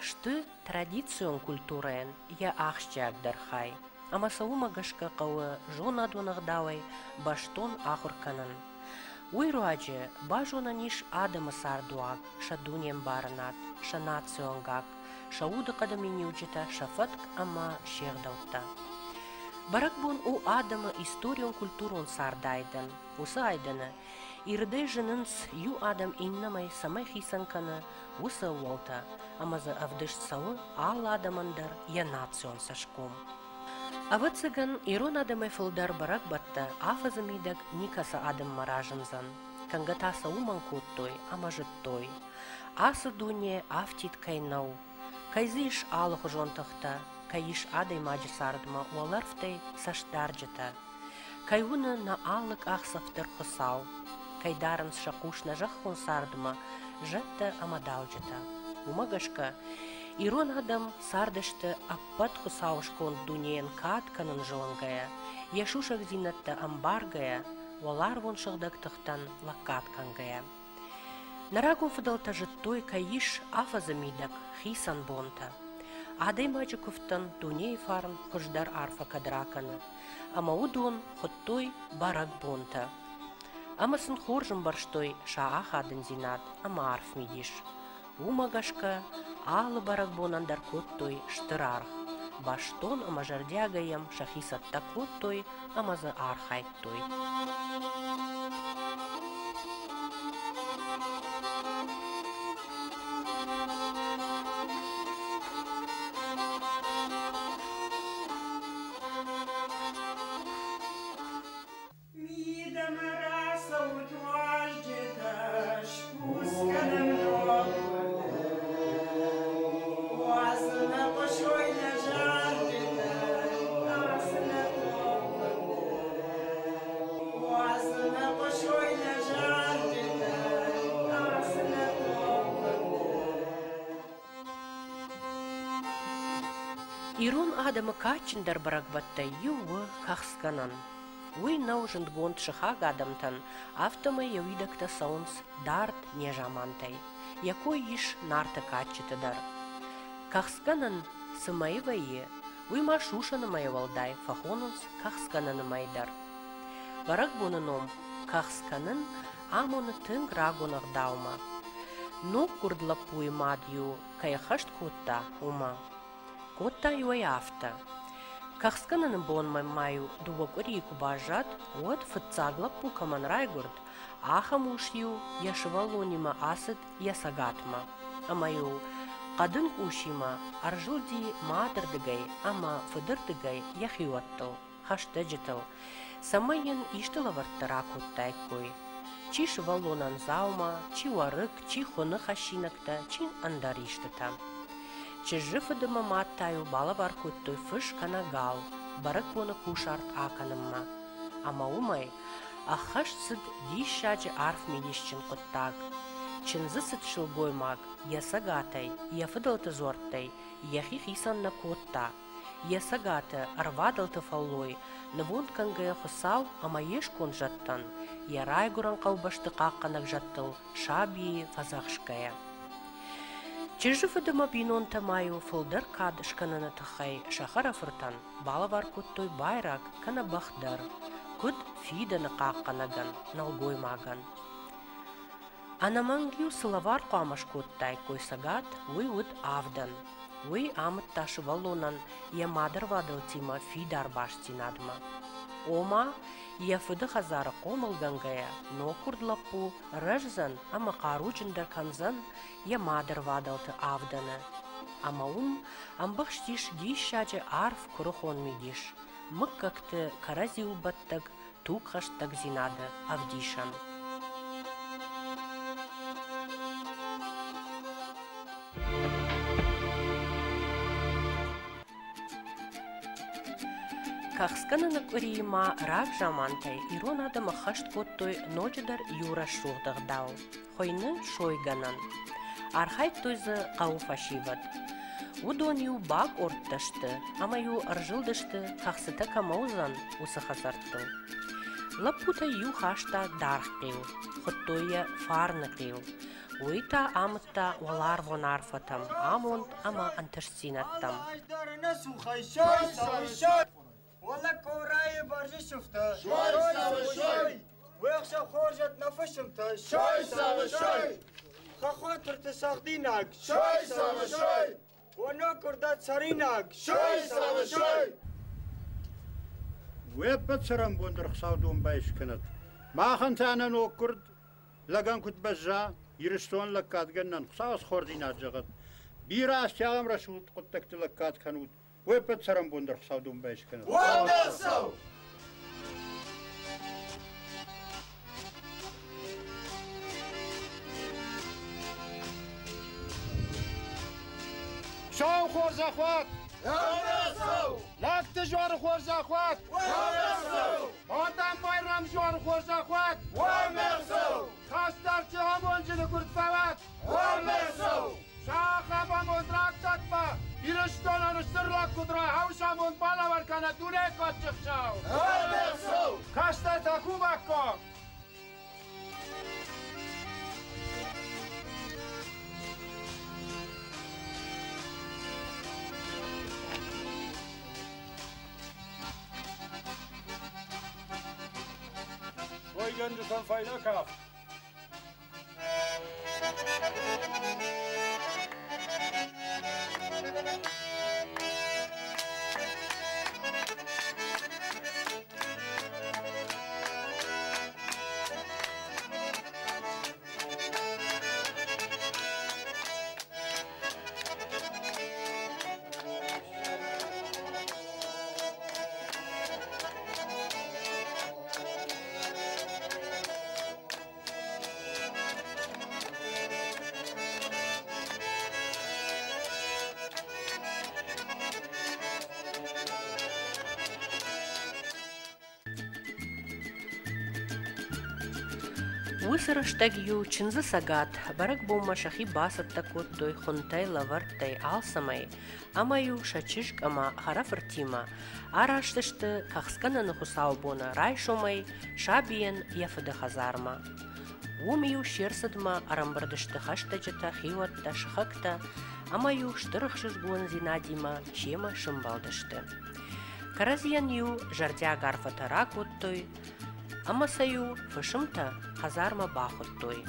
шты традицион культураен я ахщагдыр хай. Ама саума гашка кавы жона донагдавай баштон ахурканын. Уйруаджи бажона ниш адамы сардуак, шадунем барынат, шанационгак, шауды кадамини уджита шафатк ама шердаутта. Барак бун у адамы историон культурон сардайдын, усы айдыны, ирдей жынынс ю адам иннамай самай хисанканы усы уолта, амазы авдыш сауы ал адамандар я национ сашком. Ава цыган ирон адамай фылдар барак батта афазамидак никаса адам маражынзан, кангатаса уман куттой, ама жыттой. Асы дуне афтит кайнау, кайзиш алых жонтахта, кайиш адай маджи сардма уаларфтай саштарджата, кайуны на алык ахсафтар хосау, кайдарын шакуш на жаххон сардма жатта амадауджата. Умагашка ирон адам сардышты аппат хосаушкон дунеен катканын жылынгая, яшушак зинатта амбаргая, валар вон шагдактахтан лакаткангая. Нарагун фыдалта жыттой кайиш афазамидак хисан бонта. Адай маджикуфтан дуней фарн хождар арфа кадраканы, ама удон хоттой барак бонта. Амасын хоржым барштой шаах адын зинат, ама арф мидиш. Умагашка алы барак бонандар коттой штырарх. Баштон ама жардягаям шахисатта коттой, амазы архайттой. Ирон адамы качындар баракбатта ювы кахсканан. Уй наужынд гонд шыхаг адамтан автомы явидакта саунс дарт нежамантай, якой иш нарта качытыдар. Кахсканан сымайвайе, уй машушаны майвалдай, фахонунс кахскананы майдар. Барак буныном кахсканын амоны тын грагонах даума. Но курдла пуй мадью, каяхашт котта ума. Котта юай афта. Кахсканын бонмай маю дувокорику бажат, вот фыцагла пукаман райгурд, ахамушью яшывалонима асыт ясагатма. Амаю кадын ушима аржилди мадырдыгай, ама фыдырдыгай яхиуаттыл, хаштаджитыл. Самайын иштылаварттыра коттай кой. Чи шывалонан заума, чи варык, чи хоны хашинакта, чи андар иштыта. Чижыфыдыма маттаю балавар куттой фыш канагал, барык боны кушарт аканымма. Ама умай, ахаш сыд дишаджы арф медишчин коттаг. Чинзы сыд шылгоймаг, ясагатай, яфыдалты зорттай, яхи хисан на котта. Ясагата арвадалты фаллой, навон кангая хосал, ама еш кон жаттан. Ярай гуран калбашты какканак жаттыл, шаби фазахшкая. Чижыфыдыма бинонта маю фылдар кадышканына тахай шахара фыртан, балавар куттой байрак кана бахдар, кут фиданы какканаган, налгоймаган. Анамангю сылавар камаш куттай койсагат, уй уд авдан, уй амыт ташы валонан я мадар вадалтима фидар баштинадма. Ома я фыды хазары комылгангая, но курдлапу рыжзан, ама каручындар канзан я мадар вадалты авданы. Ама амбахштиш дишачы арф курухон мидиш, мык какты карази убаттаг, тукхаштаг зинады авдишан. Кахсканынық үрейма рак жамантай, ирон адымы хашт коттой ночыдар юра шуғдығдау. Хойны шойганан. Архайт тойзы қау фашиват. Удон ю баг ортташты, ама ю аржылдышты, қақсыта камаузан усы хазартты. Лапута ю хашта дархил, хоттоя фарнакил. Уйта амта валар вонарфатам, амонт ама антерсинаттам. والله كوراي برجي شفته شوي ويخشى خرجت نفشمته شوي خاطر تساقدينك شوي وانا كردات سرينك شوي ويبتسرم بندر خصاودون بايش كنت ما خنت انا نو كرد لقان كنت بزا يرستون لكات جنن خصاص خوردينات جغت بيراس تيام رشود قدتك لكات كنود ويبتسرم بندر خصاودون بايش كنت وانسو شو خورز اخوات وانسو لاك تجوار خورز اخوات وانسو مادام بايرام جوار خورز اخوات وانسو خاستر چه همون جل کرد فوات وانسو شاخه با مدرک تکبا ایرشتان انشتر لاک کدرا هاوشامون بالا ورکنه دونه کچک شاو وانسو خاستر تاکو بکن Göndersen fayda kaf. Высырыштагью чынзы сагат, барак болма шахи басатта коттой хунтай лаварттай алсамай, амаю шачышк ама харафыртима, араштышты кахскананы хусаубона райшомай, шабиен яфыды хазарма. Умию шерсадма арамбардышты хаштаджата хиватта шахакта, амаю штырыхшызгуан зинадима чема шымбалдышты. Каразиян ю жардя гарфатара коттой, Амасаю фашымта хазарма бахуттой.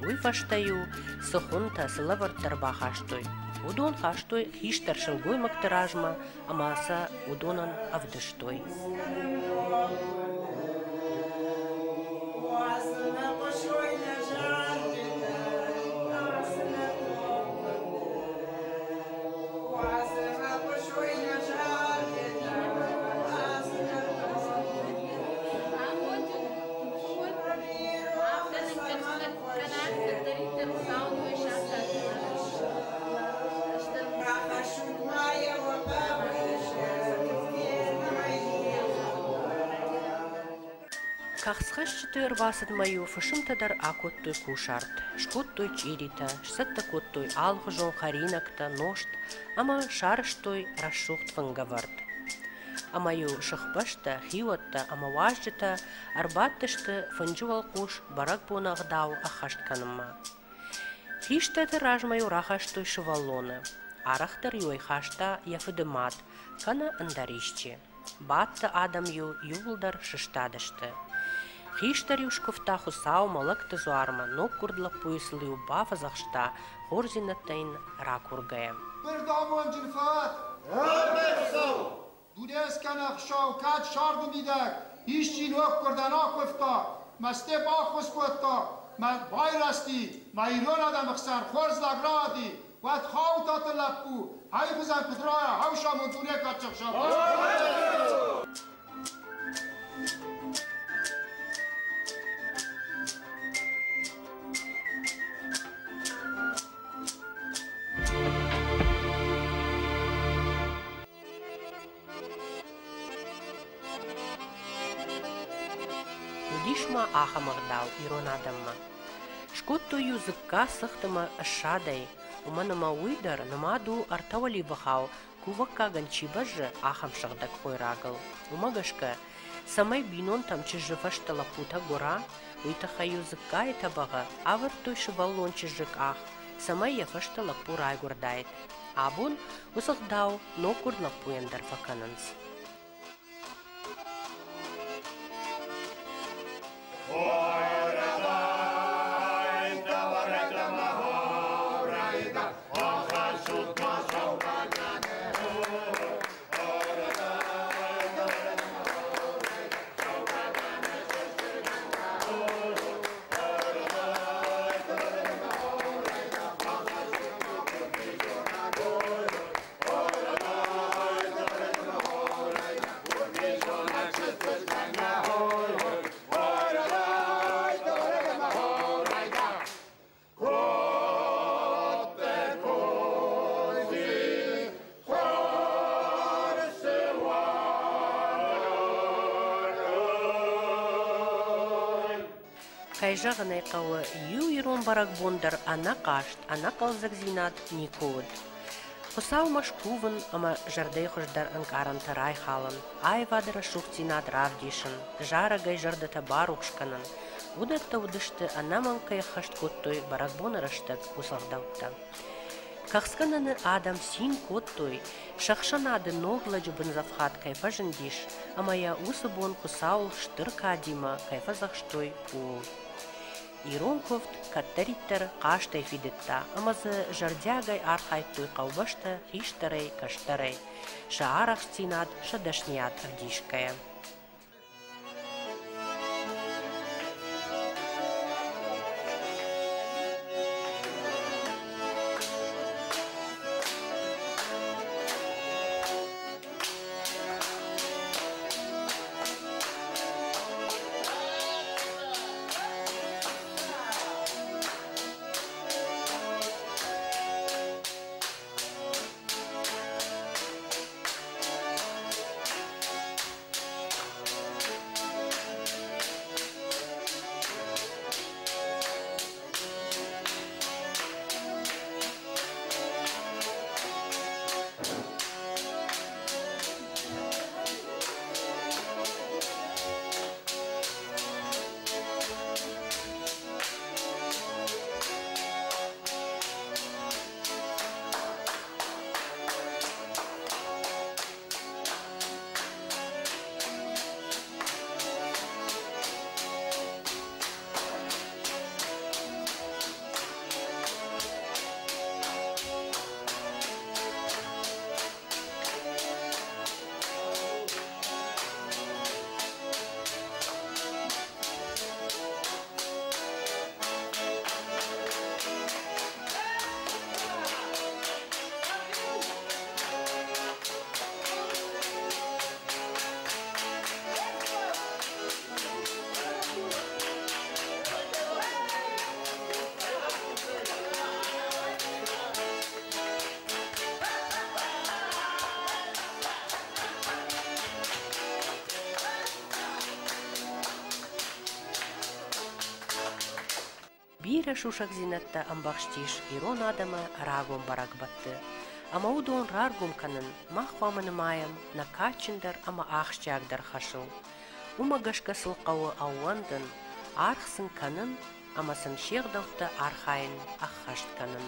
Уй фаштаю сыхунта сылаварттар бахаштой. Удон хаштой хиштар шылгой мактыражма, амаса удонан авдыштой. Кахсхашчытой рвасыдмаю фышымтадар акоттой кушарт, шкоттой чирита, шсаттакоттой алхыжон харинакта ношт, ама шарыштой расшухт фангаварт. Амаю шахпашта, хиотта, ама важжыта, арбаттышты фынжывал куш барак бонагдау ахаштканымма. Хиштаты ражмаю рахаштой шываллоны, арахтар юй хашта яфыдымат, кана андарищи. Батта адам ю юлдар шыштадышты. Хиштар юшковта хусау малакта зуарма, но курдла пуйсылы у бафазахшта, хорзинаттайн ракургая. Бердамон джинфат! وانسو دودس کنخ شوکت شارد میدک هیچ چی نوک کردن آکفتا مسته باخوز کتا من بایرستی من ایران آدم اخسن خورز لگرادی وقت خواهو تات لپو های بزن کدرای های شامون دونه کچک شام Дишма ахамагдау иронадамма. Шкотту юзыкка сыхтыма ашадай, уманама уйдар намаду артавали бахау, кувакка ганчибажы ахам шагдак хойрагыл. Умагашка Самай бинон тамчы жыфаштала пута гора, уйтахаю зыкка это бага, авар той шываллончы жык ах, самай яфаштала пурай гурдайт. Абун усахдау, но курдла пуендар факананс. Кайжағынай қауы ю ирон барак бондар ана қашт, ана қалзак зинат никод. Хусау машкувын, ама жардай хождар анкаран тарай халан, ай вадара шухтинат равдишын, жара гай жардата барухшканын. Удатта удышты анаман кай хашт коттой барак бонарыштак усалдаутта. Кахскананы адам син коттой, шахшанады ногла жубын завхат кайфа жындиш, ама я усыбон хусаул штыр кадима кайфа захштой пул. Иронхофт каттариттер қаштай фидетта, амазы жардягай архайттой қаубашта хиштарай каштарай, шаарах стинат шадашният авдишкая. Бира шушак зинатта амбахштиш ирон адама рагом барак батты. Ама удон раргум канын махваманы маям накачындар ама ахшчагдар хашыл. Умагашка сылқауы ауандын архсын канын амасын шеғдалты архайын аххашт канын.